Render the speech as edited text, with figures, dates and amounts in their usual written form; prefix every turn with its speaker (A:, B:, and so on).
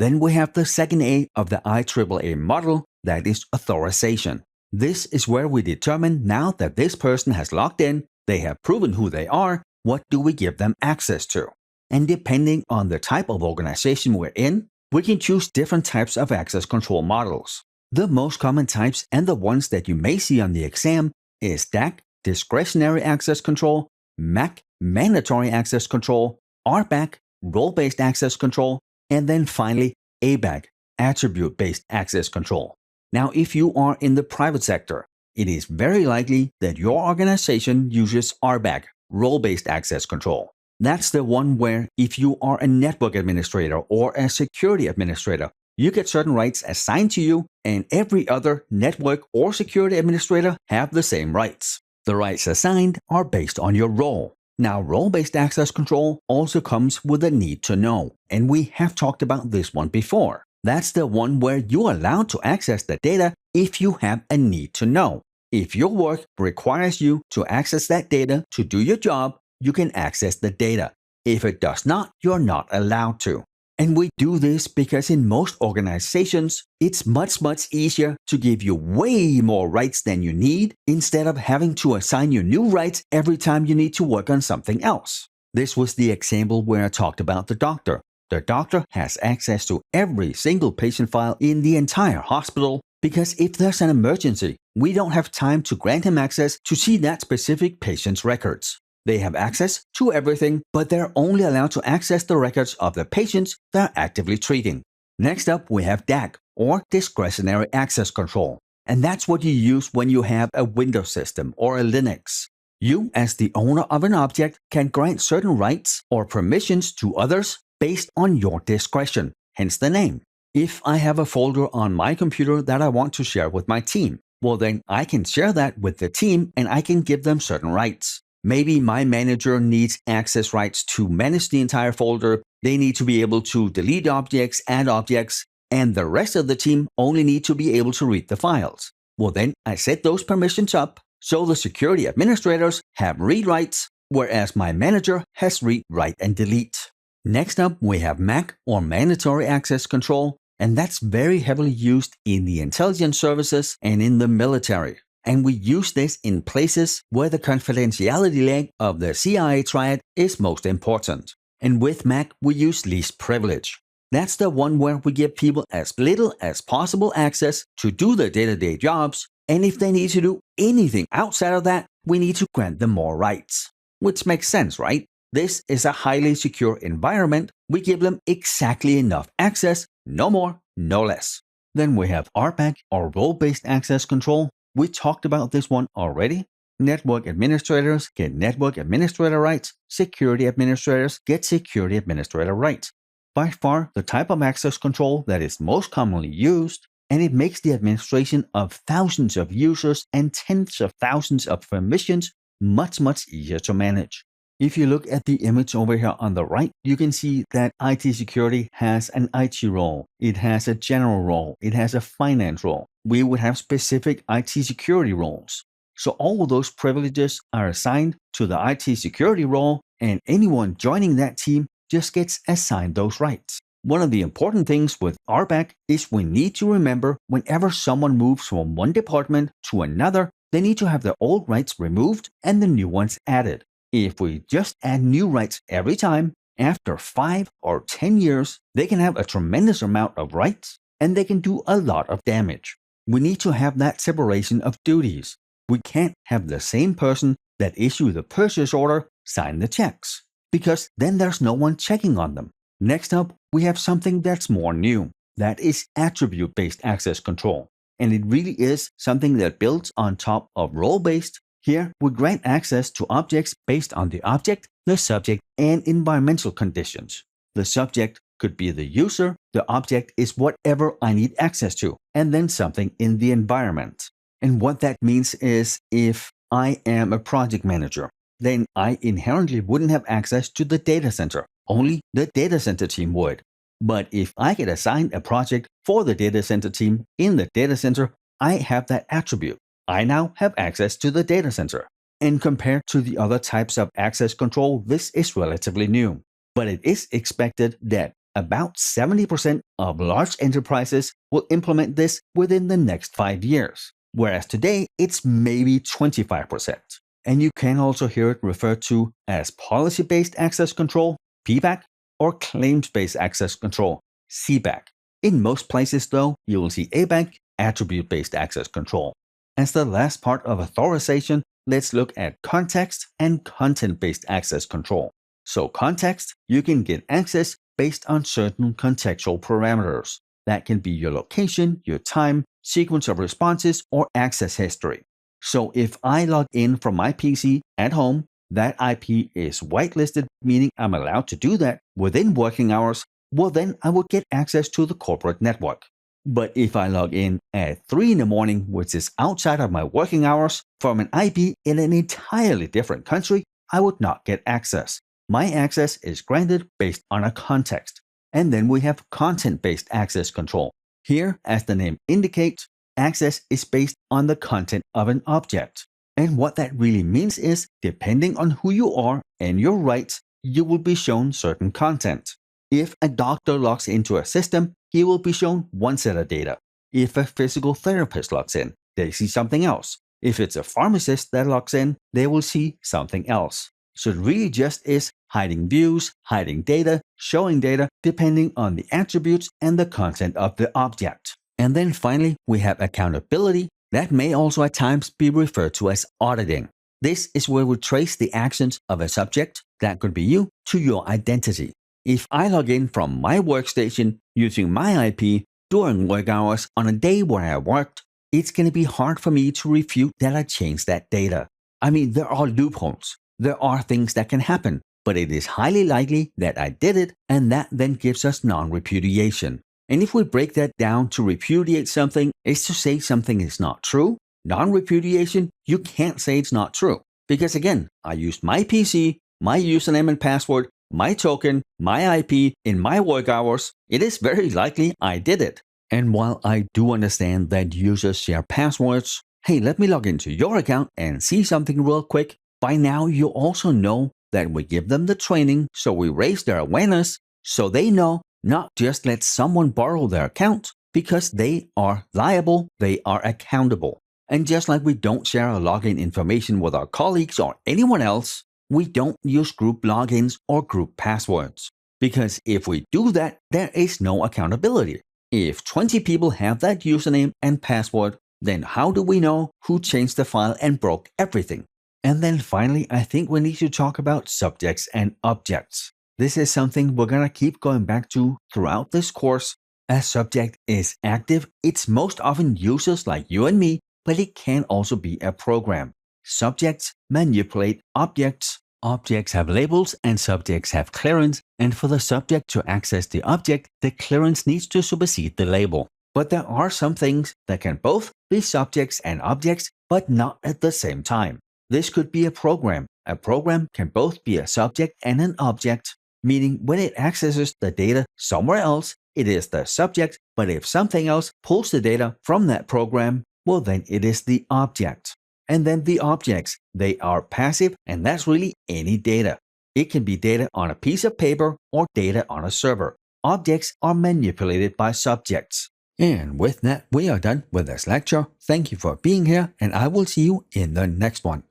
A: Then we have the second A of the IAAA model, that is authorization. This is where we determine now that this person has logged in, they have proven who they are, what do we give them access to? And depending on the type of organization we're in, we can choose different types of access control models. The most common types and the ones that you may see on the exam is DAC, discretionary access control, MAC, mandatory access control, RBAC, role-based access control, and then finally ABAC, attribute-based access control. Now, if you are in the private sector, it is very likely that your organization uses RBAC, role-based access control. That's the one where if you are a network administrator or a security administrator, you get certain rights assigned to you, and every other network or security administrator have the same rights. The rights assigned are based on your role. Now, role-based access control also comes with a need to know, and we have talked about this one before. That's the one where you're allowed to access the data if you have a need to know. If your work requires you to access that data to do your job, you can access the data. If it does not, you're not allowed to. And we do this because in most organizations, it's much easier to give you way more rights than you need instead of having to assign you new rights every time you need to work on something else. This was the example where I talked about the doctor. The doctor has access to every single patient file in the entire hospital because if there's an emergency, we don't have time to grant him access to see that specific patient's records. They have access to everything, but they're only allowed to access the records of the patients they're actively treating. Next up, we have DAC, or Discretionary Access Control. And that's what you use when you have a Windows system or a Linux. You, as the owner of an object, can grant certain rights or permissions to others based on your discretion, hence the name. If I have a folder on my computer that I want to share with my team, well then I can share that with the team and I can give them certain rights. Maybe my manager needs access rights to manage the entire folder, they need to be able to delete objects, add objects, and the rest of the team only need to be able to read the files. Well then, I set those permissions up so the security administrators have read rights, whereas my manager has read, write, and delete. Next up, we have MAC, or Mandatory Access Control, and that's very heavily used in the intelligence services and in the military. And we use this in places where the confidentiality leg of the CIA triad is most important. And with MAC, we use least privilege. That's the one where we give people as little as possible access to do their day-to-day jobs, and if they need to do anything outside of that, we need to grant them more rights. Which makes sense, right? This is a highly secure environment. We give them exactly enough access, no more, no less. Then we have RBAC, or Role-Based Access Control. We talked about this one already. Network administrators get network administrator rights. Security administrators get security administrator rights. By far, the type of access control that is most commonly used, and it makes the administration of thousands of users and tens of thousands of permissions much easier to manage. If you look at the image over here on the right, you can see that IT security has an IT role, it has a general role, it has a finance role. We would have specific IT security roles. So all of those privileges are assigned to the IT security role, and anyone joining that team just gets assigned those rights. One of the important things with RBAC is we need to remember whenever someone moves from one department to another, they need to have their old rights removed and the new ones added. If we just add new rights every time, after 5 or 10 years, they can have a tremendous amount of rights and they can do a lot of damage. We need to have that separation of duties. We can't have the same person that issued the purchase order sign the checks, because then there's no one checking on them. Next up, we have something that's more new. That is attribute-based access control. And it really is something that builds on top of role-based. Here, we grant access to objects based on the object, the subject, and environmental conditions. The subject could be the user, the object is whatever I need access to, and then something in the environment. And what that means is if I am a project manager, then I inherently wouldn't have access to the data center. Only the data center team would. But if I get assigned a project for the data center team in the data center, I have that attribute. I now have access to the data center. And compared to the other types of access control, this is relatively new. But it is expected that about 70% of large enterprises will implement this within the next 5 years, whereas today it's maybe 25%. And you can also hear it referred to as policy-based access control, PBAC, or claims-based access control, CBAC. In most places, though, you will see ABAC, attribute-based access control. As the last part of authorization, let's look at context and content-based access control. So context, you can get access based on certain contextual parameters. That can be your location, your time, sequence of responses, or access history. So if I log in from my PC at home, that IP is whitelisted, meaning I'm allowed to do that within working hours, well then I would get access to the corporate network. But if I log in at 3 in the morning, which is outside of my working hours, from an IP in an entirely different country, I would not get access. My access is granted based on a context. And then we have content-based access control. Here, as the name indicates, access is based on the content of an object. And what that really means is, depending on who you are and your rights, you will be shown certain content. If a doctor logs into a system, he will be shown one set of data. If a physical therapist logs in, they see something else. If it's a pharmacist that logs in, they will see something else. So it really just is hiding views, hiding data, showing data, depending on the attributes and the content of the object. And then finally, we have accountability. That may also at times be referred to as auditing. This is where we trace the actions of a subject, that could be you, to your identity. If I log in from my workstation using my IP during work hours on a day where I worked, it's going to be hard for me to refute that I changed that data. I mean, there are loopholes. There are things that can happen, but it is highly likely that I did it, and that then gives us non-repudiation. And if we break that down, to repudiate something is to say something is not true. Non-repudiation, you can't say it's not true. Because again, I used my PC, my username and password, my token, my IP in my work hours. It is very likely I did it. And while I do understand that users share passwords, hey, let me log into your account and see something real quick. By now, you also know that we give them the training, so we raise their awareness so they know not just let someone borrow their account, because they are liable, they are accountable. And just like we don't share our login information with our colleagues or anyone else, we don't use group logins or group passwords. Because if we do that, there is no accountability. If 20 people have that username and password, then how do we know who changed the file and broke everything? And then finally, I think we need to talk about subjects and objects. This is something we're going to keep going back to throughout this course. A subject is active. It's most often users like you and me, but it can also be a program. Subjects manipulate objects. Objects have labels and subjects have clearance, and for the subject to access the object, the clearance needs to supersede the label. But there are some things that can both be subjects and objects, but not at the same time. This could be a program. A program can both be a subject and an object, meaning when it accesses the data somewhere else, it is the subject, but if something else pulls the data from that program, well then it is the object. And then the objects, they are passive, and that's really any data. It can be data on a piece of paper or data on a server. Objects are manipulated by subjects. And with that, we are done with this lecture. Thank you for being here, and I will see you in the next one.